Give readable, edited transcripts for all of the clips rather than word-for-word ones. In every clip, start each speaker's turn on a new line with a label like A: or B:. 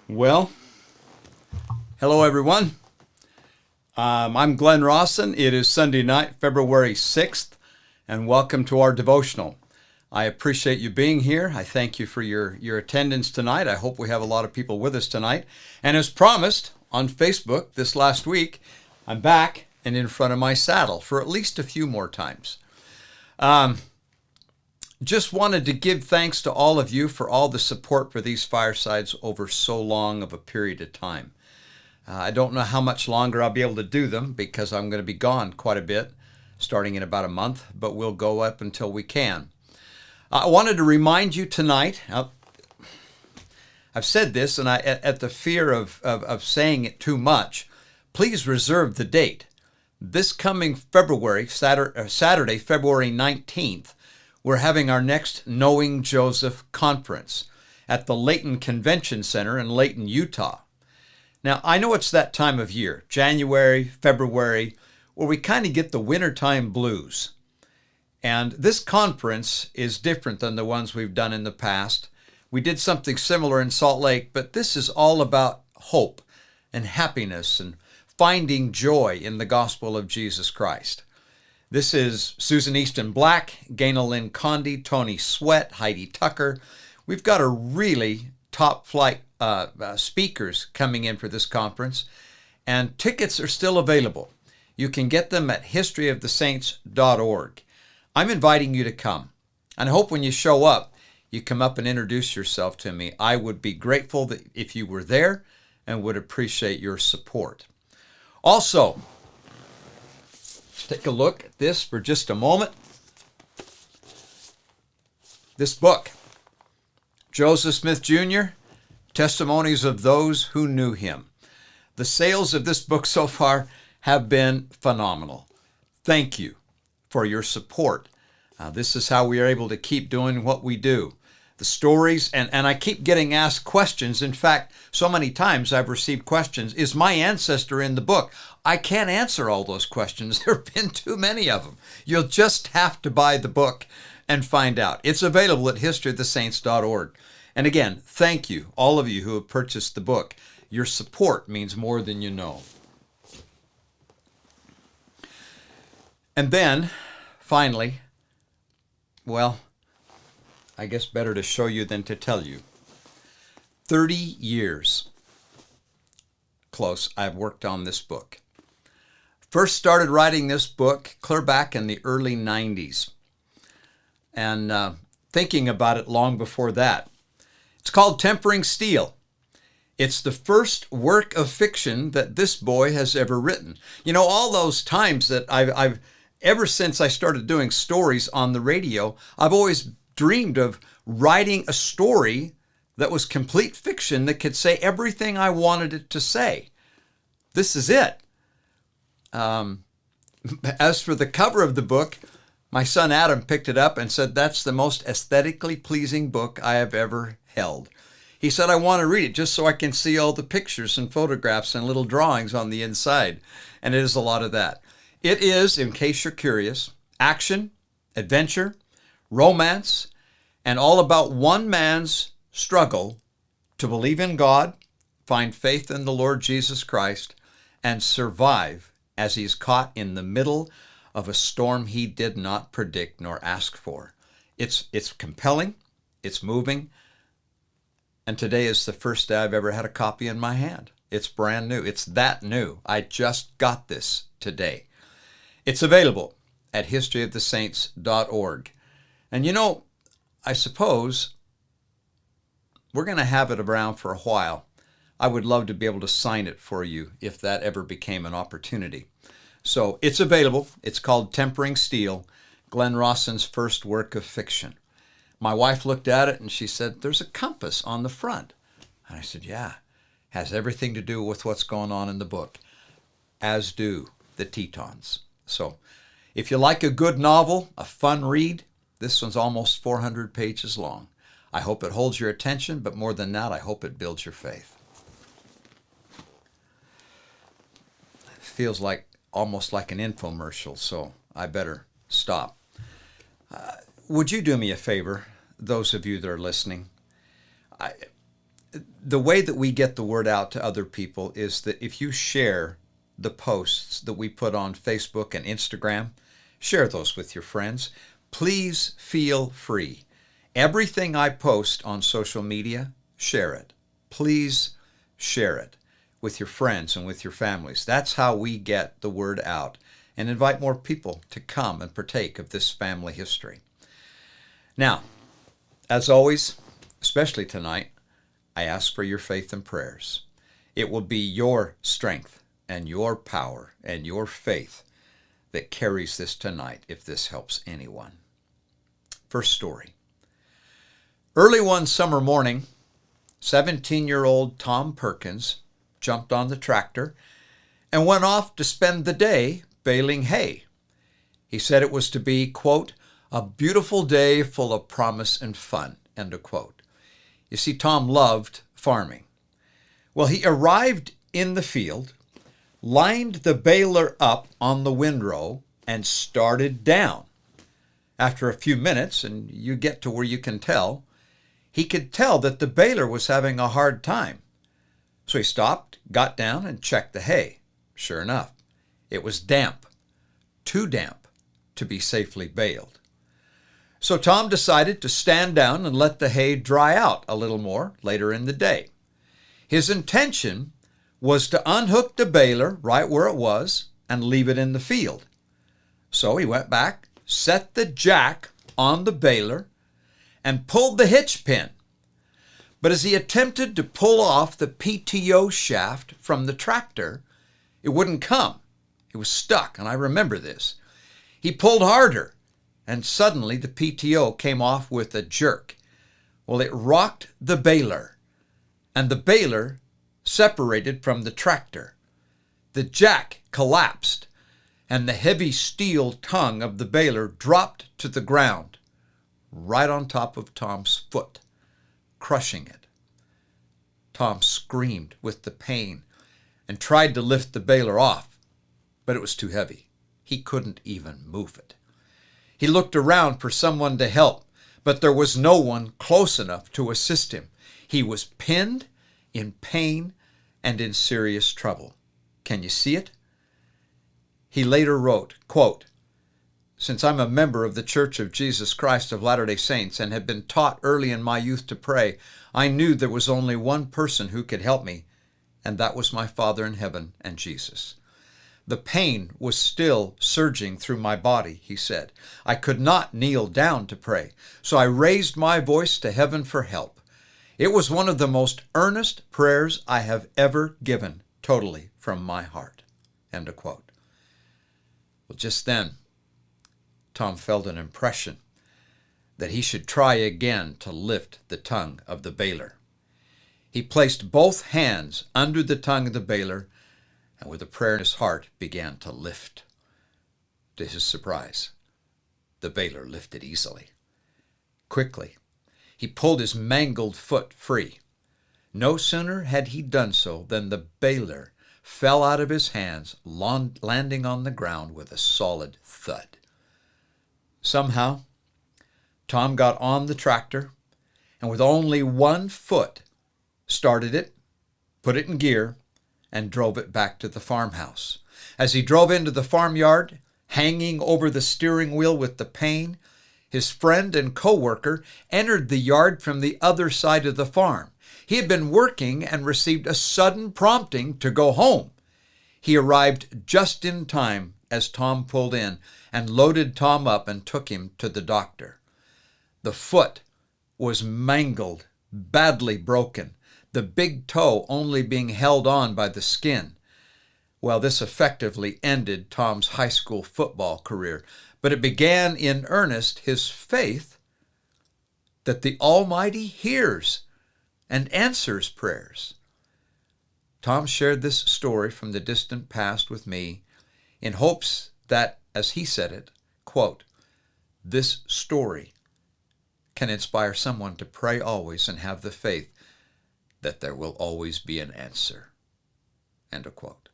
A: Well, hello everyone. I'm Glenn Rawson. It is Sunday night, February 6th, and welcome to our devotional. I appreciate you being here. I thank you for your attendance tonight. I hope we have a lot of people with us tonight. And as promised on Facebook this last week, I'm back and in front of my saddle for at least a few more times. Just wanted to give thanks to all of you for all the support for these firesides over so long of a period of time. I don't know how much longer I'll be able to do them because I'm going to be gone quite a bit, starting in about a month, but we'll go up until we can. I wanted to remind you tonight, I've said this, and at the fear of saying it too much, please reserve the date. This coming February, Saturday, February 19th, we're having our next Knowing Joseph conference at the Layton Convention Center in Layton, Utah. Now, I know it's that time of year, January, February, where we kind of get the wintertime blues. And this conference is different than the ones we've done in the past. We did something similar in Salt Lake, but this is all about hope and happiness and finding joy in the gospel of Jesus Christ. This is Susan Easton Black, Gaina Lynn Condi, Tony Sweat, Heidi Tucker. We've got a really top flight speakers coming in for this conference, and tickets are still available. You can get them at historyofthesaints.org. I'm inviting you to come, and I hope when you show up, you come up and introduce yourself to me. I would be grateful that if you were there and would appreciate your support. Also, take a look at this for just a moment. This book, Joseph Smith Jr., Testimonies of Those Who Knew Him. The sales of this book so far have been phenomenal. Thank you for your support. This is how we are able to keep doing what we do. The stories, and I keep getting asked questions. In fact, so many times I've received questions, is my ancestor in the book? I can't answer all those questions. There have been too many of them. You'll just have to buy the book and find out. It's available at historyofthesaints.org. And again, thank you, all of you who have purchased the book. Your support means more than you know. And then, finally, well, I guess better to show you than to tell you. 30 years close I've worked on this book. First started writing this book clear back in the early 90s, and thinking about it long before that. It's called Tempering Steel. It's the first work of fiction that this boy has ever written. You know, all those times that I've ever since I started doing stories on the radio, I've always dreamed of writing a story that was complete fiction that could say everything I wanted it to say. This is it. As for the cover of the book, my son Adam picked it up and said, "That's the most aesthetically pleasing book I have ever held." He said, "I want to read it just so I can see all the pictures and photographs and little drawings on the inside." And it is a lot of that. It is, in case you're curious, action, adventure, romance, and all about one man's struggle to believe in God, find faith in the Lord Jesus Christ, and survive as he's caught in the middle of a storm he did not predict nor ask for. It's compelling, it's moving, and today is the first day I've ever had a copy in my hand. It's brand new. It's that new. I just got this today. It's available at historyofthesaints.org. And you know, I suppose we're going to have it around for a while. I would love to be able to sign it for you if that ever became an opportunity. So it's available. It's called Tempering Steel, Glenn Rawson's first work of fiction. My wife looked at it and she said, "There's a compass on the front." And I said, "Yeah, has everything to do with what's going on in the book, as do the Tetons." So if you like a good novel, a fun read, this one's almost 400 pages long. I hope it holds your attention, but more than that, I hope it builds your faith. It feels like almost like an infomercial, so I better stop. Would you do me a favor, those of you that are listening? the way that we get the word out to other people is that if you share the posts that we put on Facebook and Instagram, share those with your friends. Please feel free. Everything I post on social media, share it. Please share it with your friends and with your families. That's how we get the word out and invite more people to come and partake of this family history. Now, as always, especially tonight, I ask for your faith and prayers. It will be your strength and your power and your faith that carries this tonight, if this helps anyone. First story. Early one summer morning, 17-year-old Tom Perkins jumped on the tractor and went off to spend the day baling hay. He said it was to be, quote, a beautiful day full of promise and fun, end of quote. You see, Tom loved farming. Well, he arrived in the field, lined the baler up on the windrow, and started down. After a few minutes, and you get to where you can tell, he could tell that the baler was having a hard time. So he stopped, got down, and checked the hay. Sure enough, it was damp, too damp to be safely baled. So Tom decided to stand down and let the hay dry out a little more later in the day. His intention was to unhook the baler right where it was and leave it in the field. So he went back, set the jack on the baler, and pulled the hitch pin. But as he attempted to pull off the PTO shaft from the tractor, it wouldn't come. It was stuck, and I remember this. He pulled harder, and suddenly the PTO came off with a jerk. Well, it rocked the baler, and the baler separated from the tractor. The jack collapsed, and the heavy steel tongue of the baler dropped to the ground, right on top of Tom's foot, crushing it. Tom screamed with the pain and tried to lift the baler off, but it was too heavy. He couldn't even move it. He looked around for someone to help, but there was no one close enough to assist him. He was pinned, in pain, and in serious trouble. Can you see it? He later wrote, quote, since I'm a member of the Church of Jesus Christ of Latter-day Saints and had been taught early in my youth to pray, I knew there was only one person who could help me, and that was my Father in heaven and Jesus. The pain was still surging through my body, he said. I could not kneel down to pray, so I raised my voice to heaven for help. It was one of the most earnest prayers I have ever given, totally from my heart. End of quote. Well, just then, Tom felt an impression that he should try again to lift the tongue of the baler. He placed both hands under the tongue of the baler and with a prayer in his heart began to lift. To his surprise, the baler lifted easily. Quickly, he pulled his mangled foot free. No sooner had he done so than the baler fell out of his hands, landing on the ground with a solid thud. Somehow, Tom got on the tractor and with only one foot started it, put it in gear, and drove it back to the farmhouse. As he drove into the farmyard, hanging over the steering wheel with the pain, his friend and co-worker entered the yard from the other side of the farm. He had been working and received a sudden prompting to go home. He arrived just in time as Tom pulled in and loaded Tom up and took him to the doctor. The foot was mangled, badly broken, the big toe only being held on by the skin. Well, this effectively ended Tom's high school football career, but it began in earnest his faith that the Almighty hears and answers prayers. Tom shared this story from the distant past with me in hopes that, as he said it, quote, this story can inspire someone to pray always and have the faith that there will always be an answer. End of quote.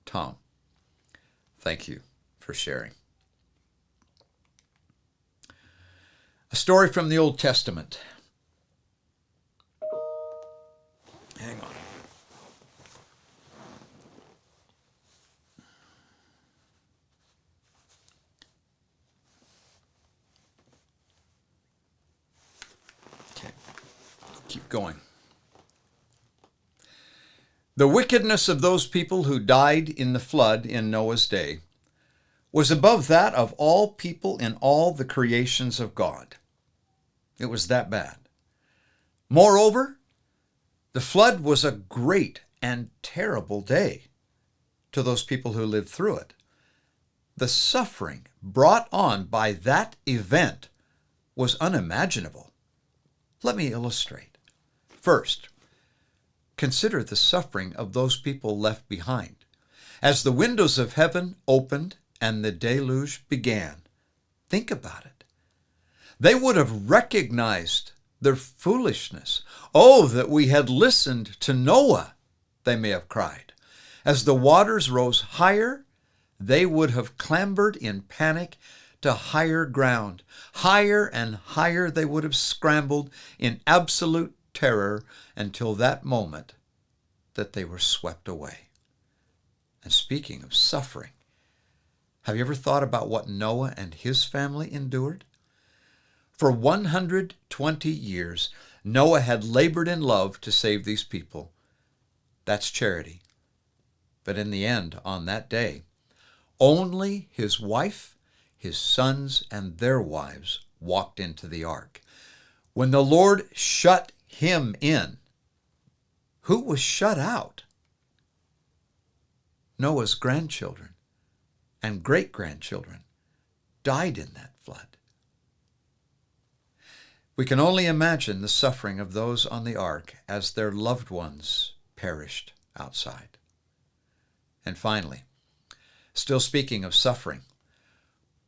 A: Tom, thank you for sharing. A story from the Old Testament. keep going. The wickedness of those people who died in the flood in Noah's day was above that of all people in all the creations of God. It was that bad. Moreover, the flood was a great and terrible day to those people who lived through it. The suffering brought on by that event was unimaginable. Let me illustrate. First, consider the suffering of those people left behind. As the windows of heaven opened and the deluge began, think about it. They would have recognized their foolishness. Oh, that we had listened to Noah, they may have cried. As the waters rose higher, they would have clambered in panic to higher ground. Higher and higher they would have scrambled in absolute terror until that moment that they were swept away. And speaking of suffering, have you ever thought about what Noah and his family endured? For 120 years, Noah had labored in love to save these people. That's charity. But in the end, on that day, only his wife, his sons, and their wives walked into the ark. When the Lord shut him in, who was shut out? Noah's grandchildren and great-grandchildren died in that flood. We can only imagine the suffering of those on the ark as their loved ones perished outside. And finally, still speaking of suffering,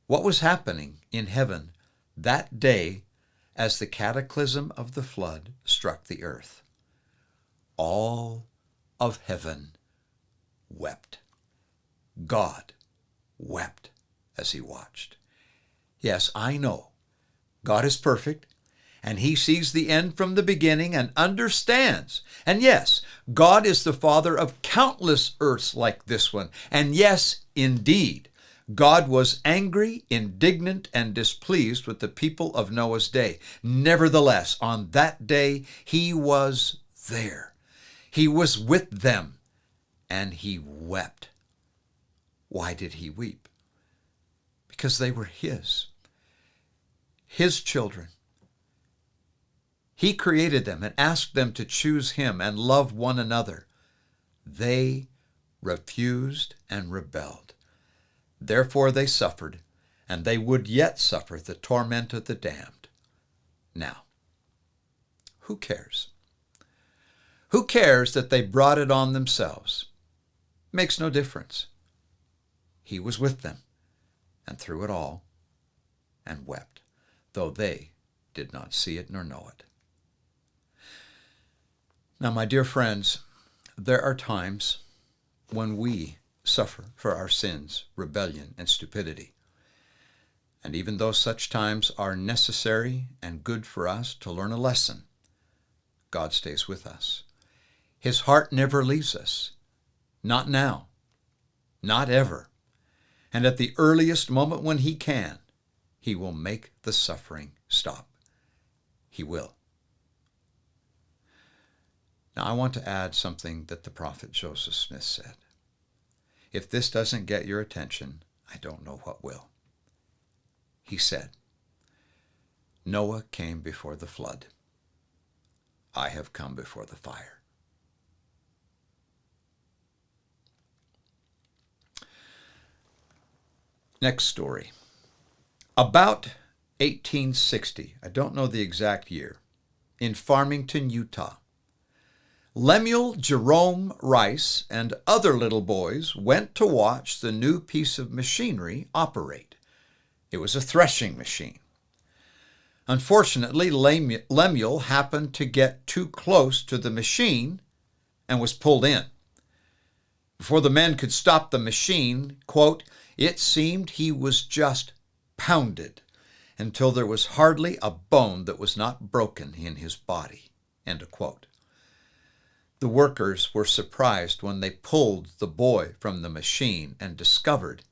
A: what was happening in heaven that day as the cataclysm of the flood struck the earth? All of heaven wept. God wept as he watched. Yes, I know God is perfect, and he sees the end from the beginning and understands. And yes, God is the Father of countless earths like this one. And yes, indeed, God was angry, indignant, and displeased with the people of Noah's day. Nevertheless, on that day, he was there. He was with them, and he wept. Why did he weep? Because they were his children. He created them and asked them to choose him and love one another. They refused and rebelled. Therefore they suffered, and they would yet suffer the torment of the damned. Now, who cares? Who cares that they brought it on themselves? Makes no difference. He was with them, and through it all, and wept, though they did not see it nor know it. Now, my dear friends, there are times when we suffer for our sins, rebellion, and stupidity. And even though such times are necessary and good for us to learn a lesson, God stays with us. His heart never leaves us. Not now. Not ever. And at the earliest moment when he can, he will make the suffering stop. He will. Now, I want to add something that the prophet Joseph Smith said. If this doesn't get your attention, I don't know what will. He said, Noah came before the flood. I have come before the fire. Next story. About 1860, I don't know the exact year, in Farmington, Utah, Lemuel Jerome Rice and other little boys went to watch the new piece of machinery operate. It was a threshing machine. Unfortunately, Lemuel happened to get too close to the machine and was pulled in. Before the men could stop the machine, quote, it seemed he was just pounded until there was hardly a bone that was not broken in his body, end of quote. The workers were surprised when they pulled the boy from the machine and discovered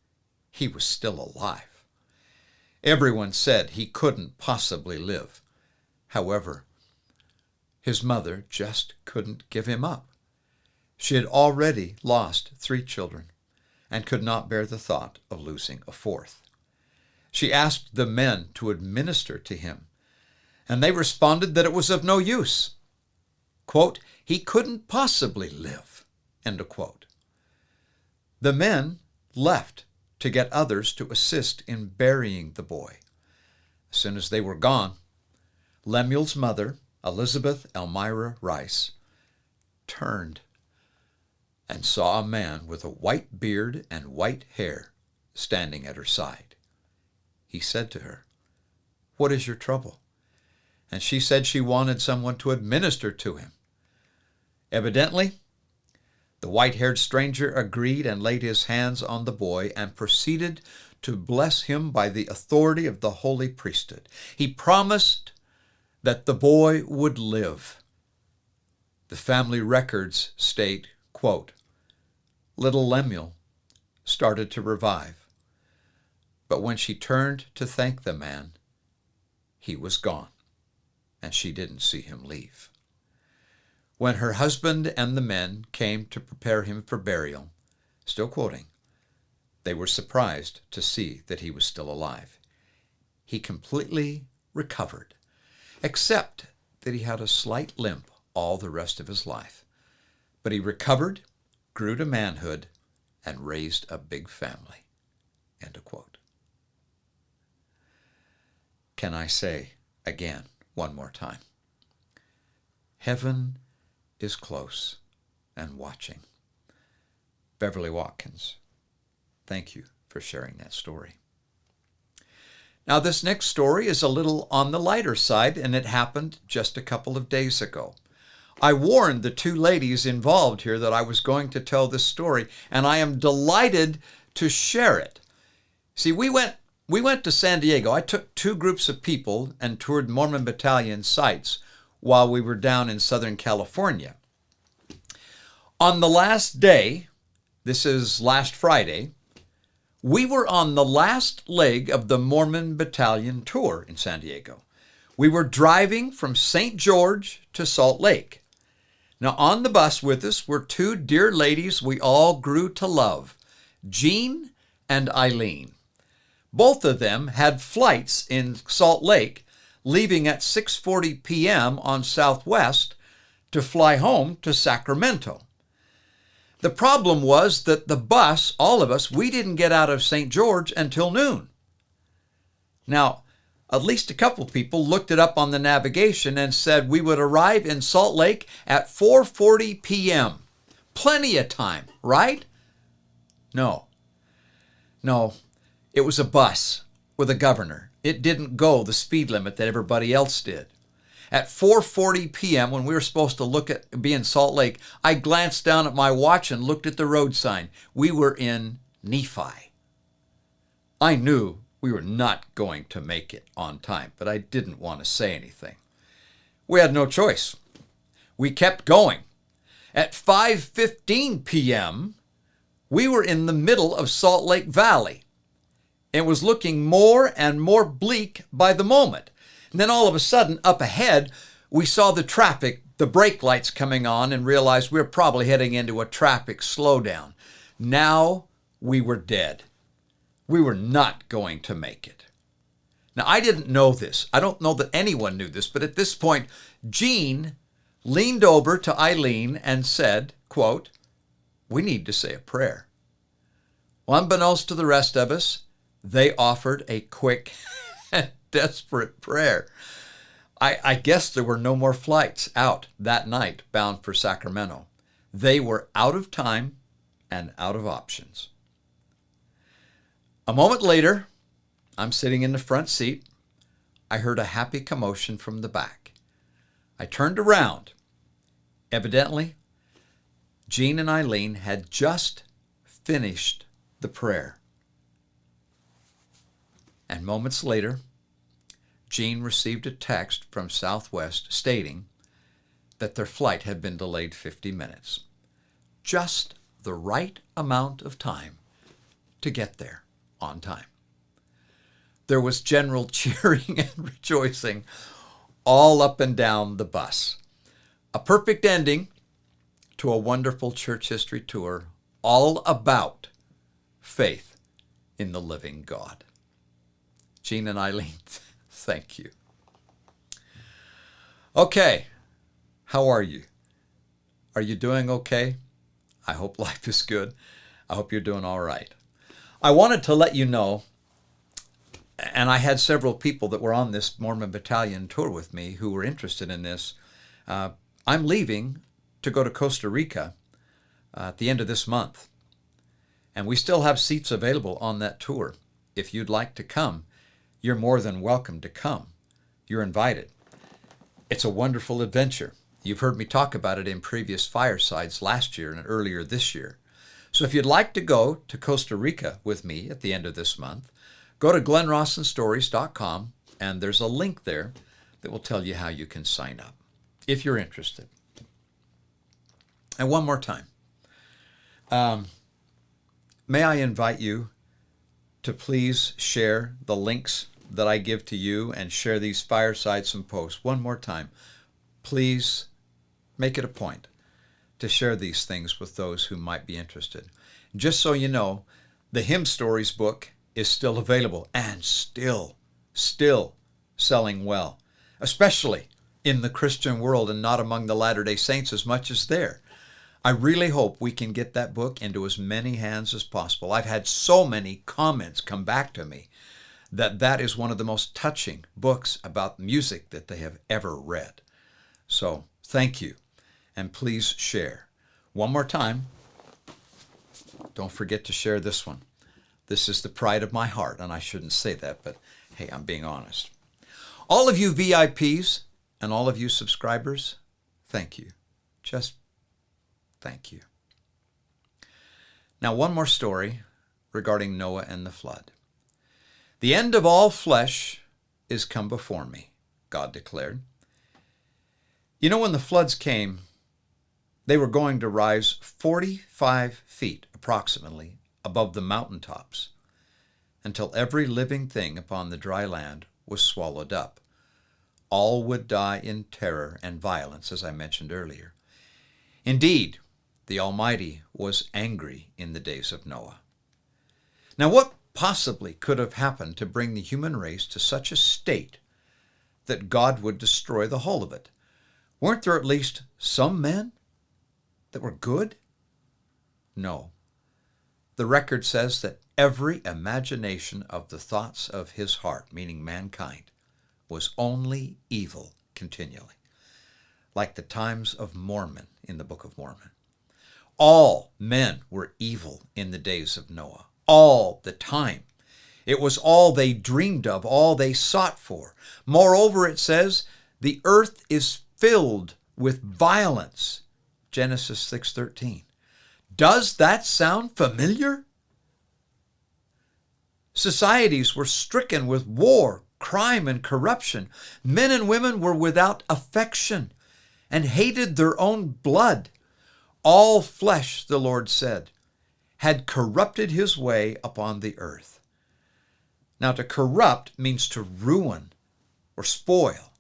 A: he was still alive. Everyone said he couldn't possibly live. However, His mother just couldn't give him up. She had already lost 3 children and could not bear the thought of losing a 4th. She asked the men to administer to him, and they responded that it was of no use. Quote, he couldn't possibly live, end of quote. The men left to get others to assist in burying the boy. As soon as they were gone, Lemuel's mother, Elizabeth Elmira Rice, turned and saw a man with a white beard and white hair standing at her side. He said to her, "What is your trouble?" And she said she wanted someone to administer to him. Evidently, the white-haired stranger agreed and laid his hands on the boy and proceeded to bless him by the authority of the holy priesthood. He promised that the boy would live. The family records state, quote, little Lemuel started to revive, but when she turned to thank the man, he was gone, and she didn't see him leave. When her husband and the men came to prepare him for burial, still quoting, they were surprised to see that he was still alive. He completely recovered, except that he had a slight limp all the rest of his life. But he recovered, grew to manhood, and raised a big family. End of quote. Can I say again, one more time? Heaven is close and watching. Beverly Watkins, thank you for sharing that story. Now, this next story is a little on the lighter side, and it happened just a couple of days ago. I warned the 2 ladies involved here that I was going to tell this story, and I am delighted to share it. See, we went to San Diego. I took 2 groups of people and toured Mormon Battalion sites while we were down in Southern California. On the last day, this is last Friday, we were on the last leg of the Mormon Battalion tour in San Diego. We were driving from St. George to Salt Lake. Now, on the bus with us were 2 dear ladies we all grew to love, Jean and Eileen. Both of them had flights in Salt Lake, leaving at 6:40 p.m. on Southwest to fly home to Sacramento. The problem was that the bus, all of us, we didn't get out of St. George until noon. Now, at least a couple people looked it up on the navigation and said we would arrive in Salt Lake at 4:40 p.m. Plenty of time, right? No, it was a bus with a governor. It didn't go the speed limit that everybody else did. At 4:40 p.m., when we were supposed to be in Salt Lake, I glanced down at my watch and looked at the road sign. We were in Nephi. I knew we were not going to make it on time, but I didn't want to say anything. We had no choice. We kept going. At 5:15 p.m., we were in the middle of Salt Lake Valley. It was looking more and more bleak by the moment. And then all of a sudden, up ahead, we saw the traffic, the brake lights coming on, and realized we were probably heading into a traffic slowdown. Now we were dead. We were not going to make it. Now, I didn't know this. I don't know that anyone knew this, but at this point, Jean leaned over to Eileen and said, quote, we need to say a prayer. Well, unbeknownst to the rest of us, they offered a quick and desperate prayer. I guess there were no more flights out that night bound for Sacramento. They were out of time and out of options. A moment later, I'm sitting in the front seat. I heard a happy commotion from the back. I turned around. Evidently, Jean and Eileen had just finished the prayer. And moments later, Jean received a text from Southwest stating that their flight had been delayed 50 minutes. Just the right amount of time to get there on time. There was general cheering and rejoicing all up and down the bus. A perfect ending to a wonderful church history tour all about faith in the living God. Gene and Eileen, thank you. Okay, how are you? Are you doing okay? I hope life is good. I hope you're doing all right. I wanted to let you know, and I had several people that were on this Mormon Battalion tour with me who were interested in this. I'm leaving to go to Costa Rica at the end of this month. And we still have seats available on that tour. If you'd like to come, you're more than welcome to come. You're invited. It's a wonderful adventure. You've heard me talk about it in previous firesides last year and earlier this year. So if you'd like to go to Costa Rica with me at the end of this month, go to glenrawsonstories.com and there's a link there that will tell you how you can sign up if you're interested. And one more time, may I invite you to please share the links that I give to you and share these firesides and posts. One more time, please make it a point to share these things with those who might be interested. Just so you know, the Hymn Stories book is still available and still selling well, especially in the Christian world and not among the Latter-day Saints as much as there. I really hope we can get that book into as many hands as possible. I've had so many comments come back to me that is one of the most touching books about music that they have ever read. So thank you, and please share. One more time, don't forget to share this one. This is the pride of my heart, and I shouldn't say that, but hey, I'm being honest. All of you VIPs and all of you subscribers, thank you. Just thank you. Now, one more story regarding Noah and the flood. The end of all flesh is come before me, God declared. You know, when the floods came, they were going to rise 45 feet approximately above the mountaintops until every living thing upon the dry land was swallowed up. All would die in terror and violence, as I mentioned earlier. Indeed, the Almighty was angry in the days of Noah. Now, what possibly could have happened to bring the human race to such a state that God would destroy the whole of it? Weren't there at least some men that were good? No. The record says that every imagination of the thoughts of his heart, meaning mankind, was only evil continually, like the times of Mormon in the Book of Mormon. All men were evil in the days of Noah, all the time. It was all they dreamed of, all they sought for. Moreover, it says, the earth is filled with violence. Genesis 6:13. Does that sound familiar? Societies were stricken with war, crime, and corruption. Men and women were without affection and hated their own blood. All flesh, the Lord said, had corrupted his way upon the earth. Now, to corrupt means to ruin or spoil.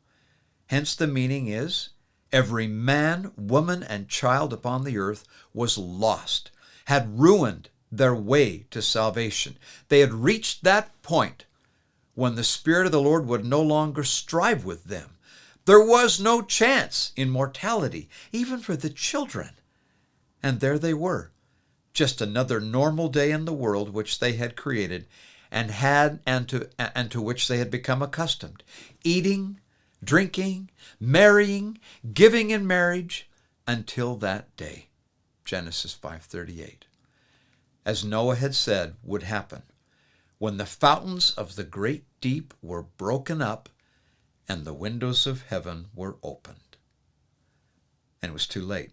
A: Hence, the meaning is every man, woman, and child upon the earth was lost, had ruined their way to salvation. They had reached that point when the Spirit of the Lord would no longer strive with them. There was no chance in mortality, even for the children. And there they were, just another normal day in the world which they had created and to which they had become accustomed. Eating, drinking, marrying, giving in marriage, until that day. Genesis 5:38. As Noah had said would happen, when the fountains of the great deep were broken up and the windows of heaven were opened. And it was too late.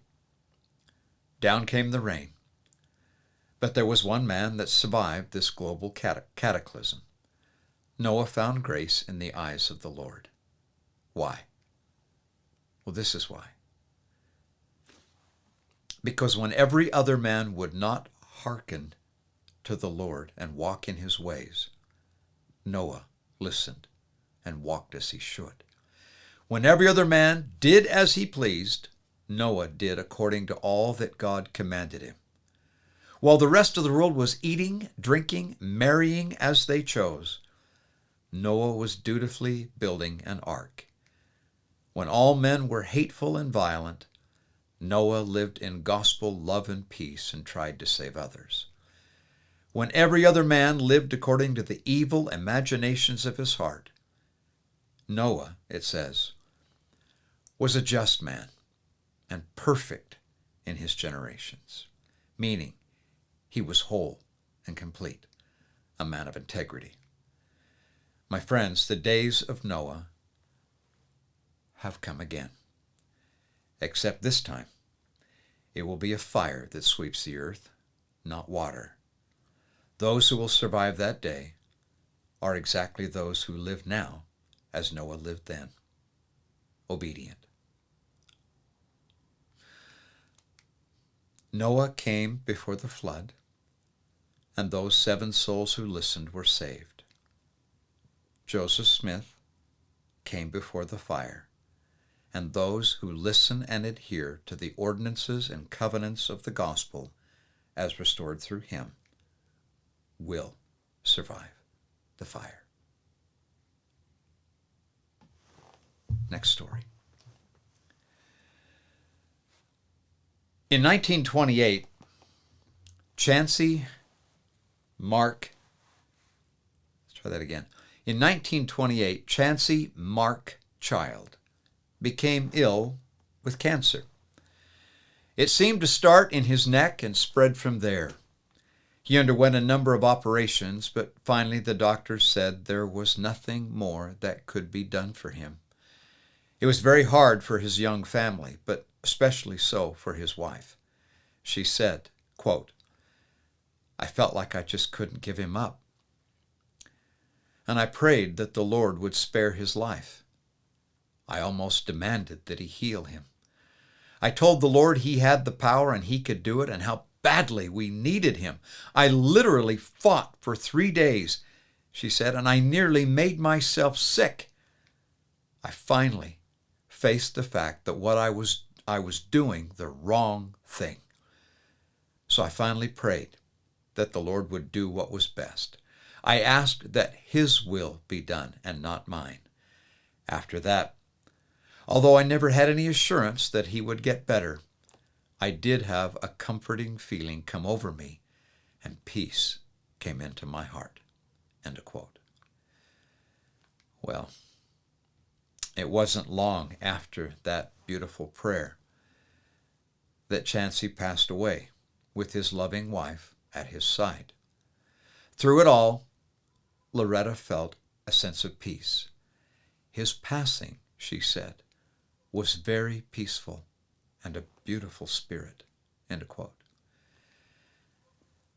A: Down came the rain. But there was one man that survived this global cataclysm. Noah found grace in the eyes of the Lord. Why? Well, this is why. Because when every other man would not hearken to the Lord and walk in his ways, Noah listened and walked as he should. When every other man did as he pleased, Noah did according to all that God commanded him. While the rest of the world was eating, drinking, marrying as they chose, Noah was dutifully building an ark. When all men were hateful and violent, Noah lived in gospel love and peace and tried to save others. When every other man lived according to the evil imaginations of his heart, Noah, it says, was a just man and perfect in his generations, meaning he was whole and complete, a man of integrity. My friends, the days of Noah have come again, except this time it will be a fire that sweeps the earth, not water. Those who will survive that day are exactly those who live now as Noah lived then, obedient. Noah came before the flood, and those 7 souls who listened were saved. Joseph Smith came before the fire, and those who listen and adhere to the ordinances and covenants of the gospel as restored through him will survive the fire. Next story. In 1928, In 1928, Chancey Mark Child became ill with cancer. It seemed to start in his neck and spread from there. He underwent a number of operations, but finally the doctors said there was nothing more that could be done for him. It was very hard for his young family, but especially so for his wife. She said, quote, "I felt like I just couldn't give him up. And I prayed that the Lord would spare his life. I almost demanded that he heal him. I told the Lord he had the power and he could do it and how badly we needed him. I literally fought for 3 days," she said, "and I nearly made myself sick. I finally faced the fact that I was doing the wrong thing. So I finally prayed that the Lord would do what was best. I asked that his will be done and not mine. After that, although I never had any assurance that he would get better, I did have a comforting feeling come over me, and peace came into my heart." End of quote. Well, it wasn't long after that beautiful prayer that Chancey passed away with his loving wife at his side. Through it all, Loretta felt a sense of peace. His passing, she said, was very peaceful and a beautiful spirit. End of quote.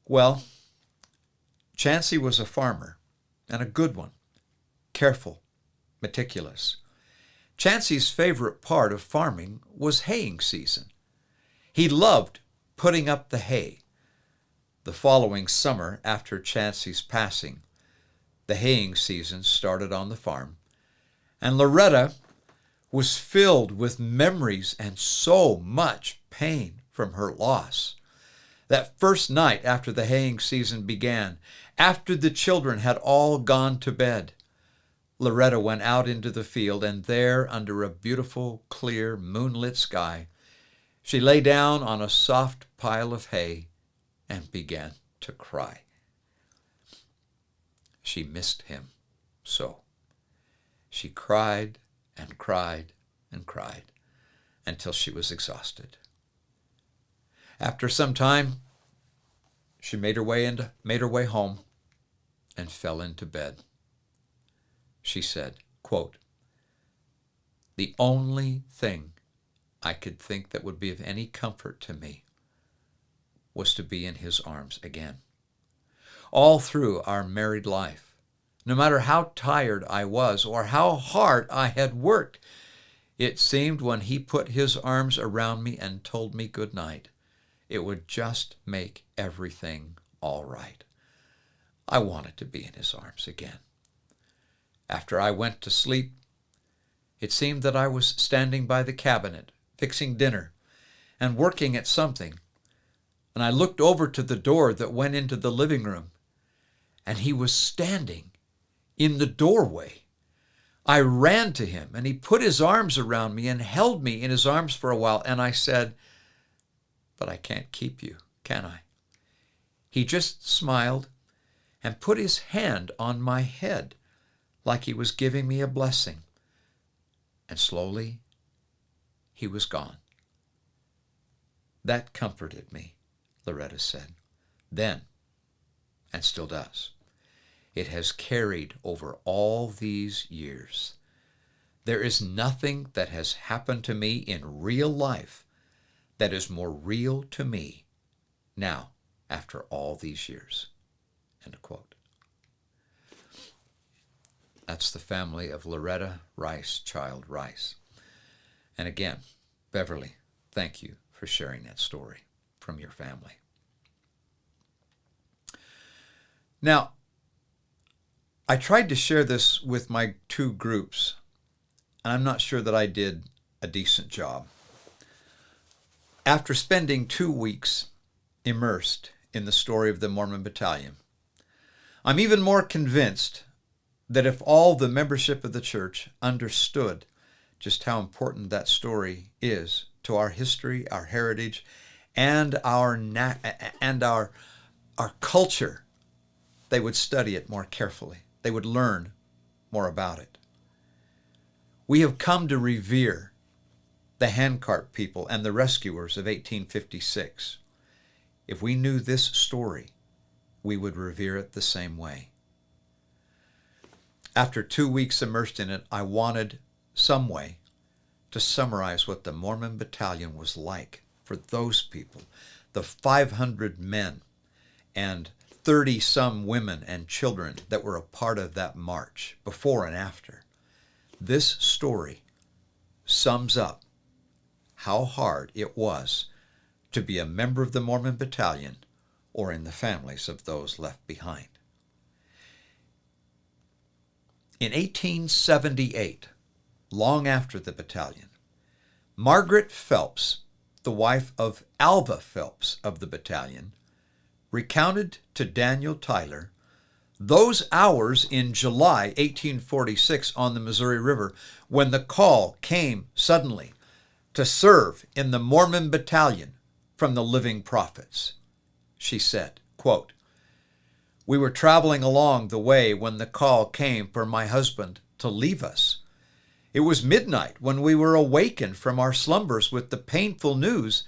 A: Well, Chancey was a farmer, and a good one, careful, meticulous. Chancey's favorite part of farming was haying season. He loved putting up the hay. The following summer, after Chancey's passing, the haying season started on the farm, and Loretta was filled with memories and so much pain from her loss. That first night after the haying season began, after the children had all gone to bed, Loretta went out into the field, and there, under a beautiful, clear, moonlit sky, she lay down on a soft pile of hay and began to cry. She missed him so. She cried and cried and cried until she was exhausted. After some time, she made her way home and fell into bed. She said, quote, "The only thing I could think that would be of any comfort to me was to be in his arms again. All through our married life, no matter how tired I was or how hard I had worked, it seemed when he put his arms around me and told me good night, it would just make everything all right. I wanted to be in his arms again. After I went to sleep, it seemed that I was standing by the cabinet, fixing dinner, and working at something. And I looked over to the door that went into the living room, and he was standing in the doorway. I ran to him, and he put his arms around me and held me in his arms for a while. And I said, "But I can't keep you, can I?" He just smiled and put his hand on my head like he was giving me a blessing. And slowly, he was gone. That comforted me, Loretta said, then, and still does. It has carried over all these years. There is nothing that has happened to me in real life that is more real to me now after all these years. End quote. That's the family of Loretta Rice, child Rice. And again, Beverly, thank you for sharing that story from your family. Now, I tried to share this with my two groups, and I'm not sure that I did a decent job. After spending 2 weeks immersed in the story of the Mormon Battalion, I'm even more convinced that if all the membership of the church understood just how important that story is to our history, our heritage, and our culture, they would study it more carefully. They would learn more about it. We have come to revere the handcart people and the rescuers of 1856. If we knew this story, we would revere it the same way. After 2 weeks immersed in it, I wanted some way to summarize what the Mormon Battalion was like for those people, the 500 men and 30-some women and children that were a part of that march, before and after. This story sums up how hard it was to be a member of the Mormon Battalion or in the families of those left behind. In 1878, long after the battalion, Margaret Phelps, the wife of Alva Phelps of the battalion, recounted to Daniel Tyler those hours in July 1846 on the Missouri River when the call came suddenly to serve in the Mormon Battalion from the Living Prophets. She said, quote, "We were traveling along the way when the call came for my husband to leave us. It was midnight when we were awakened from our slumbers with the painful news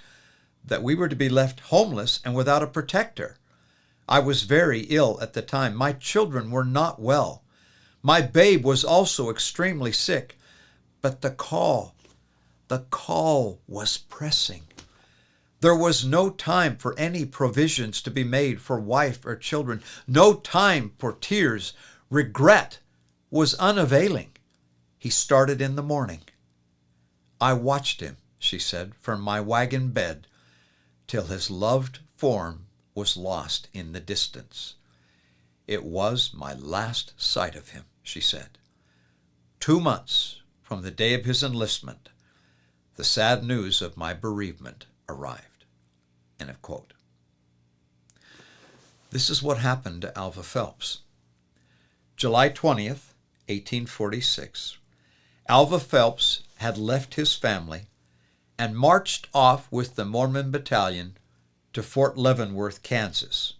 A: that we were to be left homeless and without a protector. I was very ill at the time. My children were not well. My babe was also extremely sick. But the call was pressing. There was no time for any provisions to be made for wife or children, no time for tears. Regret was unavailing. He started in the morning. I watched him," she said, "from my wagon bed till his loved form was lost in the distance. It was my last sight of him," she said. 2 months from the day of his enlistment, the sad news of my bereavement arrived." End of quote. This is what happened to Alva Phelps. July 20th, 1846, Alva Phelps had left his family and marched off with the Mormon Battalion to Fort Leavenworth, Kansas.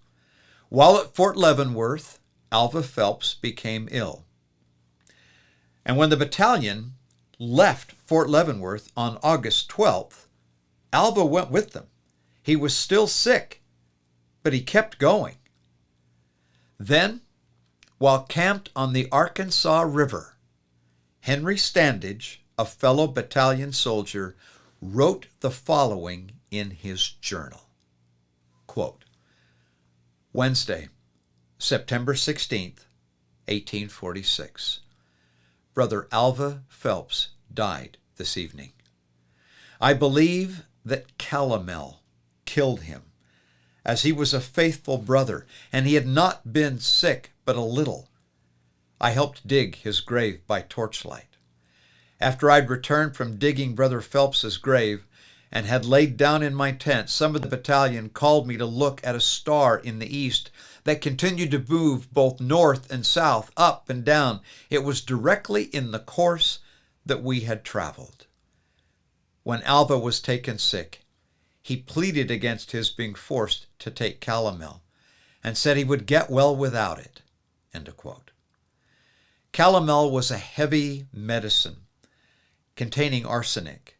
A: While at Fort Leavenworth, Alva Phelps became ill. And when the battalion left Fort Leavenworth on August 12th, Alva went with them. He was still sick, but he kept going. Then, while camped on the Arkansas River, Henry Standage, a fellow battalion soldier, wrote the following in his journal. Quote, "Wednesday, September 16th, 1846. Brother Alva Phelps died this evening. I believe that calomel killed him, as he was a faithful brother, and he had not been sick but a little. I helped dig his grave by torchlight. After I'd returned from digging Brother Phelps's grave, and had laid down in my tent, some of the battalion called me to look at a star in the east that continued to move both north and south, up and down. It was directly in the course that we had traveled. When Alva was taken sick, he pleaded against his being forced to take calomel and said he would get well without it. End of quote. Calomel was a heavy medicine containing arsenic.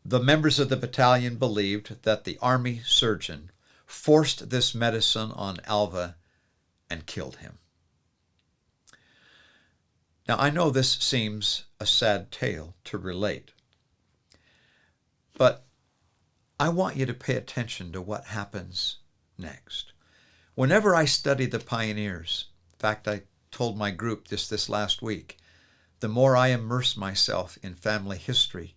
A: The members of the battalion believed that the army surgeon forced this medicine on Alva and killed him. Now, I know this seems a sad tale to relate, but I want you to pay attention to what happens next. Whenever I study the pioneers, in fact, I told my group this last week, the more I immerse myself in family history,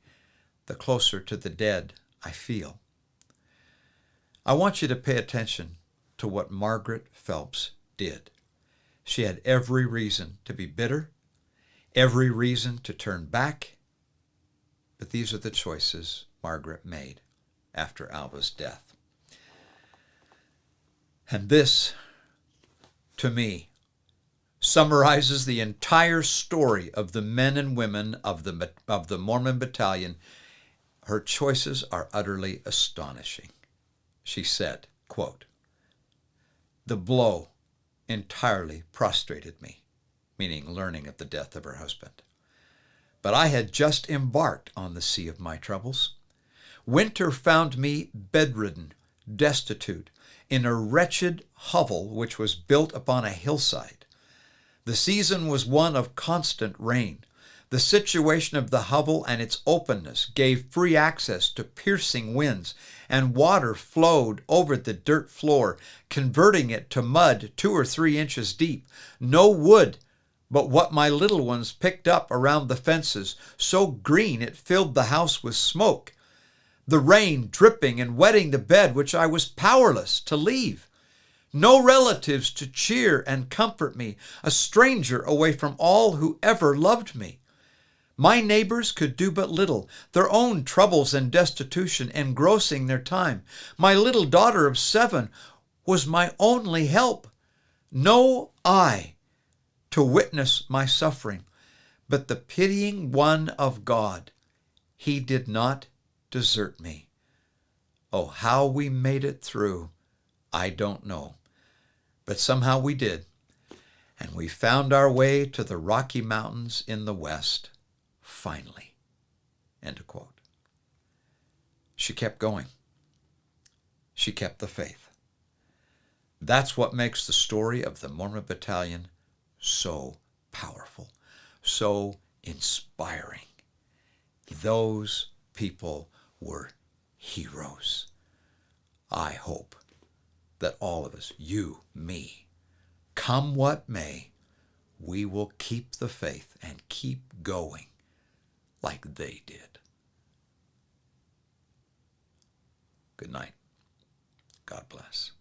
A: the closer to the dead I feel. I want you to pay attention to what Margaret Phelps did. She had every reason to be bitter, every reason to turn back, but these are the choices Margaret made after Alva's death. And this, to me, summarizes the entire story of the men and women of the Mormon Battalion. Her choices are utterly astonishing. She said, quote, "The blow entirely prostrated me," meaning learning of the death of her husband. "But I had just embarked on the sea of my troubles. Winter found me bedridden, destitute, in a wretched hovel which was built upon a hillside. The season was one of constant rain. The situation of the hovel and its openness gave free access to piercing winds, and water flowed over the dirt floor, converting it to mud 2 or 3 inches deep. No wood but what my little ones picked up around the fences, so green it filled the house with smoke. The rain dripping and wetting the bed which I was powerless to leave. No relatives to cheer and comfort me, a stranger away from all who ever loved me. My neighbors could do but little, their own troubles and destitution engrossing their time. My little daughter of 7 was my only help. No eye to witness my suffering, but the pitying one of God. He did not desert me. Oh, how we made it through, I don't know. But somehow we did, and we found our way to the Rocky Mountains in the west, finally." End of quote. She kept going. She kept the faith. That's what makes the story of the Mormon Battalion so powerful, so inspiring. Those people were heroes. I hope that all of us, you, me, come what may, we will keep the faith and keep going like they did. Good night. God bless.